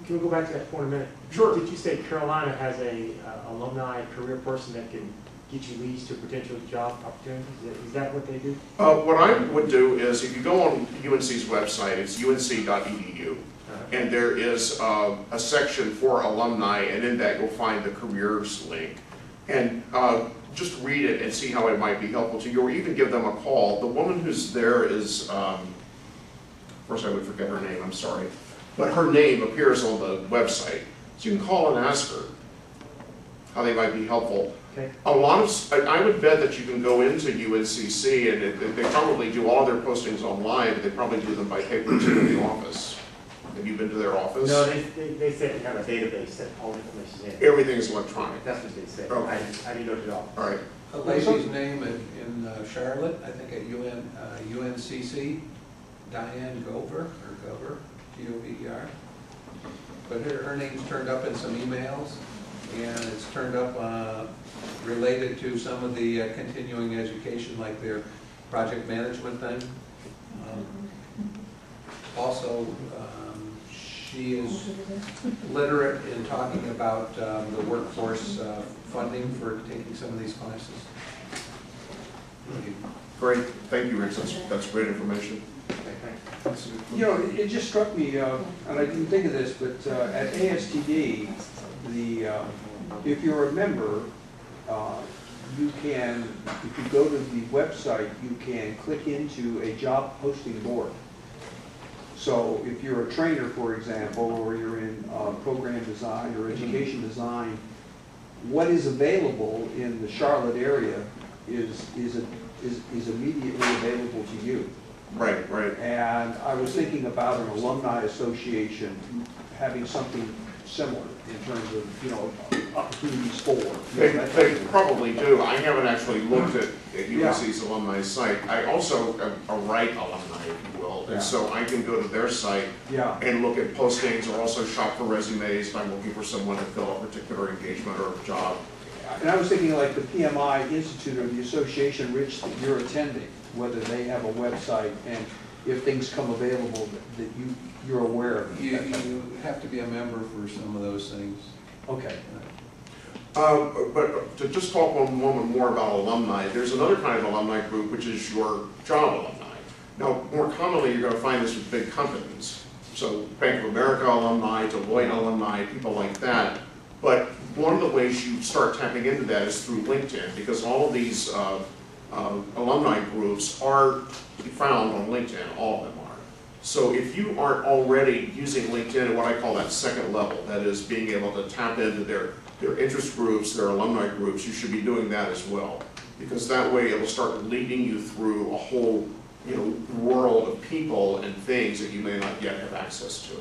can we go back to that point a minute? Sure. Did you say Carolina has a alumni career person that can get you leads to potential job opportunities? Is that what they do? What I would do is, if you go on UNC's website, it's unc.edu, and there is a section for alumni, and in that you'll find the careers link. And just read it and see how it might be helpful to you, or even give them a call. The woman who's there is, of course I would forget her name, I'm sorry, but her name appears on the website. So you can call and ask her how they might be helpful. Okay. A lot of, I would bet that you can go into UNCC, and they probably do all their postings online, but they probably do them by paper too in the office. Have you been to their office? No, they said they have a database that all the information is in. Everything is electronic. That's what they said. Okay. I didn't go to the office. All right. A lady's name in Charlotte, I think at UNCC, Diane Gover, G-O-V-E-R. But her name's turned up in some emails, and it's turned up related to some of the continuing education, like their project management thing. Also, she is literate in talking about the workforce funding for taking some of these classes. Great. Thank you, Rich. That's great information. You know, it just struck me, and I didn't think of this, but at ASTD, if you're a member, you can, if you go to the website, you can click into a job posting board. So if you're a trainer, for example, or you're in program design or education design, what is available in the Charlotte area is immediately available to you. Right, right. And I was thinking about an alumni association having something similar in terms of, you know, opportunities for. They probably do. I haven't actually looked at UNC's alumni site. I also am a Wright alumni, if you will, and so I can go to their site and look at postings, or also shop for resumes if I'm looking for someone to fill a particular engagement or job. And I was thinking like the PMI Institute or the association, Rich, that you're attending, whether they have a website, and if things come available that you're aware of. You have to be a member for some of those things. Okay. But to just talk one moment more about alumni, there's another kind of alumni group, which is your job alumni. Now, more commonly, you're going to find this with big companies. So Bank of America alumni, Deloitte alumni, people like that. But one of the ways you start tapping into that is through LinkedIn, because all of these alumni groups are found on LinkedIn, all of them are. So if you aren't already using LinkedIn at what I call that second level, that is being able to tap into their interest groups, their alumni groups, you should be doing that as well. Because that way it'll start leading you through a whole world of people and things that you may not yet have access to.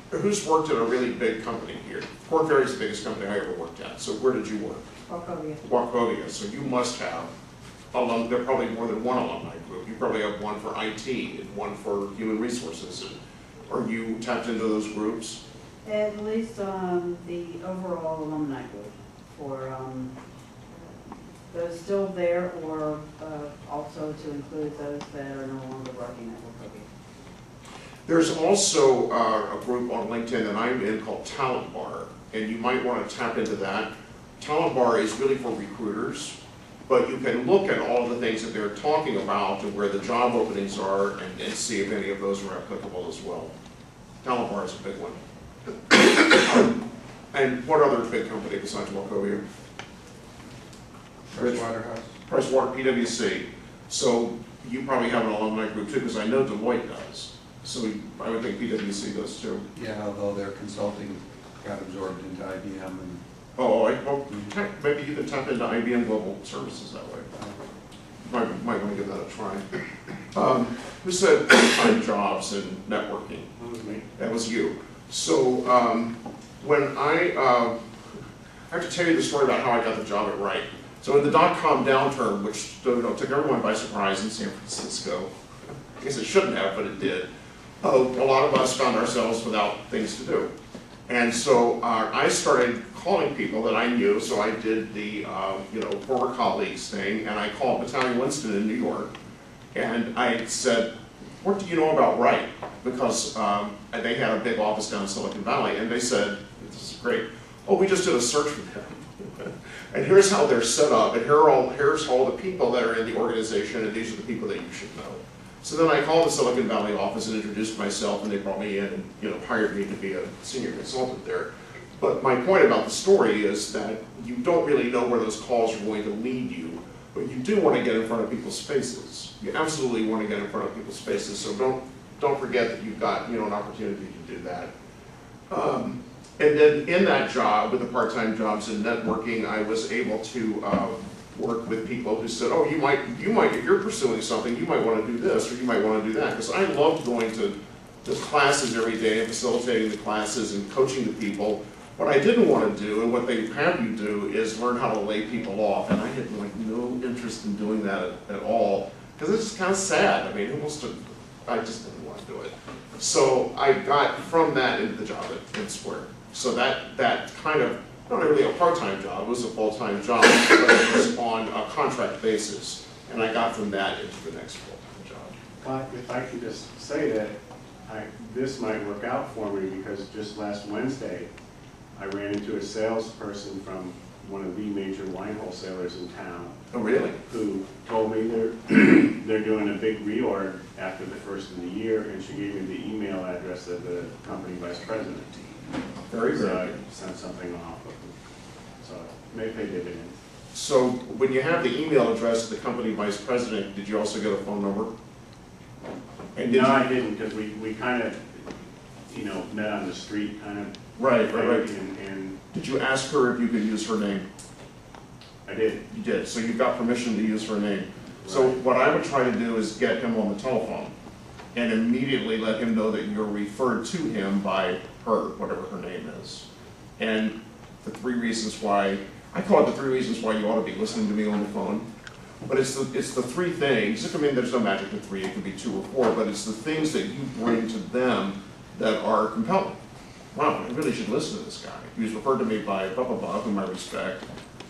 Who's worked at a really big company here? Corn Ferry is the biggest company I ever worked at. So where did you work? Wachovia. Wachovia. So you must have there are probably more than one alumni group. You probably have one for IT and one for human resources. Are you tapped into those groups? At least the overall alumni group for those still there, or also to include those that are no longer working at Wachovia. There's also a group on LinkedIn that I'm in called Talent Bar, and you might want to tap into that. Talent Bar is really for recruiters, but you can look at all the things that they're talking about and where the job openings are, and see if any of those are applicable as well. Talent Bar is a big one. And what other big company besides Wachovia? Pricewaterhouse. Pricewaterhouse, PwC. So you probably have an alumni group too, because I know Deloitte does. So I would think PwC does too. Yeah, although their consulting got absorbed into IBM. And well, maybe you can tap into IBM Global Services that way. Might want to give that a try. Who said find jobs and networking? That was me. That was you. So when I have to tell you the story about how I got the job at Wright. So in the .com downturn, which took everyone by surprise in San Francisco, I guess it shouldn't have, but it did. A lot of us found ourselves without things to do. And so I started calling people that I knew, so I did the former colleagues thing, and I called Battalion Winston in New York, and I said, what do you know about Wright? because they had a big office down in Silicon Valley, and they said, this is great, oh, we just did a search for them. And here's how they're set up, and here's all the people that are in the organization, and these are the people that you should know. So then I called the Silicon Valley office and introduced myself, and they brought me in and, you know, hired me to be a senior consultant there. But my point about the story is that you don't really know where those calls are going to lead you, but you do want to get in front of people's faces. You absolutely want to get in front of people's faces, so don't forget that you've got, you know, an opportunity to do that. And then in that job, with the part-time jobs in networking, I was able to work with people who said, oh, you might, if you're pursuing something, you might want to do this, or you might want to do that. Because I loved going to the classes every day and facilitating the classes and coaching the people. What I didn't want to do, and what they have you do, is learn how to lay people off. And I had like no interest in doing that at all, because it's kind of sad. I mean, I just didn't want to do it. So I got from that into the job at Square. So that kind of, not really a part-time job, it was a full-time job, but it was on a contract basis. And I got from that into the next full-time job. Well, if I could just say that this might work out for me, because just last Wednesday, I ran into a salesperson from one of the major wine wholesalers in town. Oh, really? Who told me they're doing a big reorg after the first of the year, and she gave me the email address of the company vice president. Very So good. I sent something off of them. So it may pay dividends. So when you have the email address of the company vice president, did you also get a phone number? And No, I didn't, because we kind of, you know, met on the street, kind of. Right. And Did you ask her if you could use her name? I did. You did, so you got permission to use her name. So Right. what I would try to do is get him on the telephone and immediately let him know that you're referred to him by her, whatever her name is. And the 3 reasons why, I call it the 3 reasons why you ought to be listening to me on the phone. But it's the 3 things. I mean, there's no magic to 3, it could be 2 or 4, but it's the things that you bring to them that are compelling. Wow, I really should listen to this guy. He was referred to me by blah, blah, blah, whom I respect.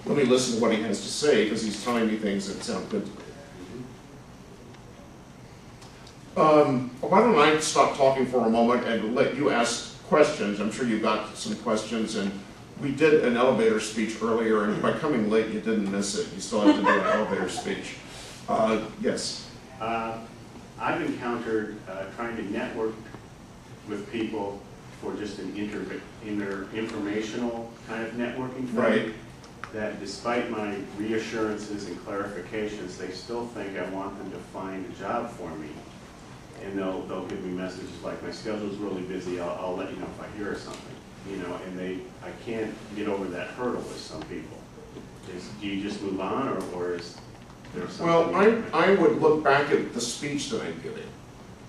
Let me listen to what he has to say, because he's telling me things that sound good to me. Why don't I stop talking for a moment and let you ask questions? I'm sure you've got some questions, and we did an elevator speech earlier, and by coming late, you didn't miss it. You still have to do an elevator speech. Yes? I've encountered trying to network with people for just an informational kind of networking thing. Right. That despite my reassurances and clarifications, they still think I want them to find a job for me. And they'll give me messages like, my schedule's really busy, I'll let you know if I hear something. You know, and I can't get over that hurdle with some people. Do you just move on, or is there something? Well, I would look back at the speech that I'm giving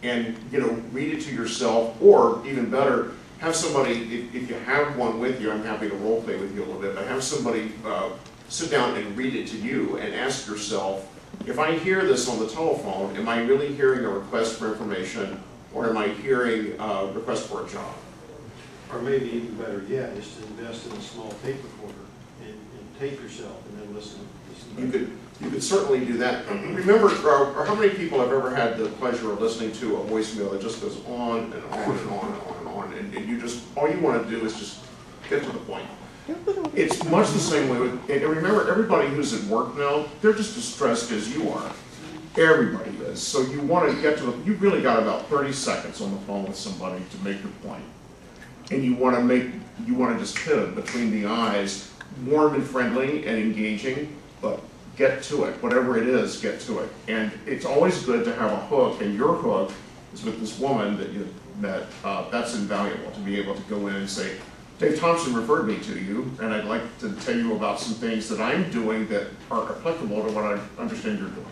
and, you know, read it to yourself, or even better, have somebody, if you have one with you, I'm happy to role play with you a little bit, but have somebody sit down and read it to you and ask yourself, if I hear this on the telephone, am I really hearing a request for information, or am I hearing a request for a job? Or maybe even better yet, is to invest in a small tape recorder and tape yourself and then listen. You could certainly do that. Remember, or how many people have ever had the pleasure of listening to a voicemail that just goes on and on and on and on and on, and you just, all you want to do is just get to the point. It's much the same way with, and remember, everybody who's at work now, they're just as stressed as you are. Everybody is. So you want to get to the, you've really got about 30 seconds on the phone with somebody to make your point. And you want to just hit them between the eyes, warm and friendly and engaging, but get to it. Whatever it is, get to it. And it's always good to have a hook, and your hook is with this woman that you met. That's invaluable, to be able to go in and say, Dave Thompson referred me to you, and I'd like to tell you about some things that I'm doing that are applicable to what I understand you're doing.